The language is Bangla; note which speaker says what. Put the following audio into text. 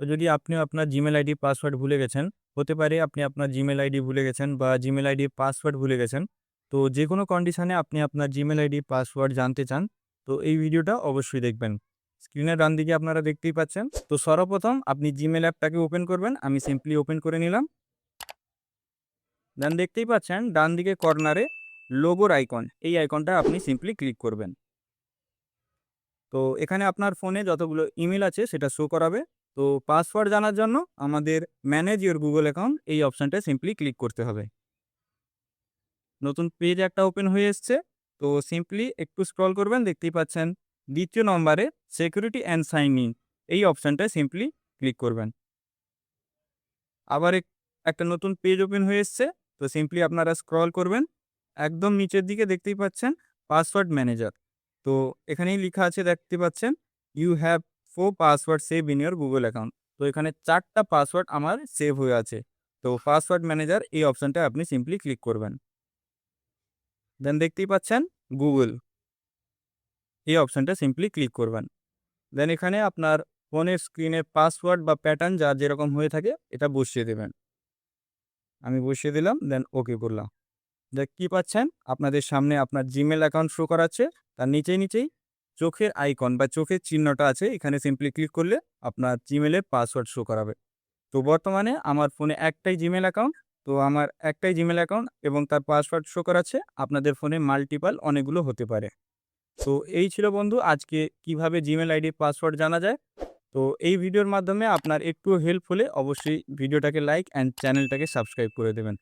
Speaker 1: যদি আপনিও আপনার জিমেল আইডি পাসওয়ার্ড ভুলে গেছেন, হতে পারে আপনি আপনার জিমেল আইডি ভুলে গেছেন বা জিমেল আইডির পাসওয়ার্ড ভুলে গেছেন। তো যেকোনো কন্ডিশনে আপনি আপনার জিমেল আইডি পাসওয়ার্ড জানতে চান, তো এই ভিডিওটা অবশ্যই দেখবেন। স্ক্রিনের ডান দিকে আপনারা দেখতেই পাচ্ছেন। তো সর্বপ্রথম আপনি জিমেল অ্যাপটাকে ওপেন করবেন। আমি সিম্পলি ওপেন করে নিলাম। দেন দেখতেই পাচ্ছেন ডান দিকে কর্নারে লোগোর আইকন, এই আইকনটা আপনি সিম্পলি ক্লিক করবেন। তো এখানে আপনার ফোনে যতগুলো ইমেল আছে সেটা শো করাবে। তো পাসওয়ার্ড জানার জন্য আমাদের ম্যানেজ ইওর গুগল অ্যাকাউন্ট এই অপশানটায় সিম্পলি ক্লিক করতে হবে। নতুন পেজ একটা ওপেন হয়ে এসছে। তো সিম্পলি একটু স্ক্রল করবেন, দেখতেই পাচ্ছেন দ্বিতীয় নম্বরে সিকিউরিটি অ্যান্ড সাইন ইন এই অপশানটায় সিম্পলি ক্লিক করবেন। আবার একটা নতুন পেজ ওপেন হয়ে এসছে। তো সিম্পলি আপনারা স্ক্রল করবেন, একদম নিচের দিকে দেখতেই পাচ্ছেন পাসওয়ার্ড ম্যানেজার। তো এখানেই লেখা আছে, দেখতে পাচ্ছেন you have 4 password save in your Google account. তো এখানে 4টা পাসওয়ার্ড আমার সেভ হয়ে আছে। তো পাসওয়ার্ড ম্যানেজার এই অপশানটায় আপনি সিম্পলি ক্লিক করবেন। দেন দেখতেই পাচ্ছেন গুগল এই অপশানটা সিম্পলি ক্লিক করবেন। দেন এখানে আপনার ফোনের স্ক্রিনে পাসওয়ার্ড বা প্যাটার্ন যার যেরকম হয়ে থাকে এটা বসিয়ে দেবেন। আমি বসিয়ে দিলাম, দেন ওকে করলাম। কি পাচ্ছেন আপনাদের সামনে আপনার জিমেল অ্যাকাউন্ট শো করাচ্ছে। তার নিচেই চোখের আইকন বা চোখের চিহ্নটা আছে, এখানে সিম্পলি ক্লিক করলে আপনার জিমেলের পাসওয়ার্ড শো করাবে। তো বর্তমানে আমার ফোনে একটাই জিমেল অ্যাকাউন্ট। তো আমার একটাই জিমেল অ্যাকাউন্ট এবং তার পাসওয়ার্ড শো করাচ্ছে। আপনাদের ফোনে মাল্টিপল অনেকগুলো হতে পারে। তো এই ছিল বন্ধু আজকে কিভাবে জিমেল আইডির পাসওয়ার্ড জানা যায়। তো এই ভিডিওর মাধ্যমে আপনার একটু হেল্প হলে অবশ্যই ভিডিওটাকে লাইক অ্যান্ড চ্যানেলটাকে সাবস্ক্রাইব করে দেবেন।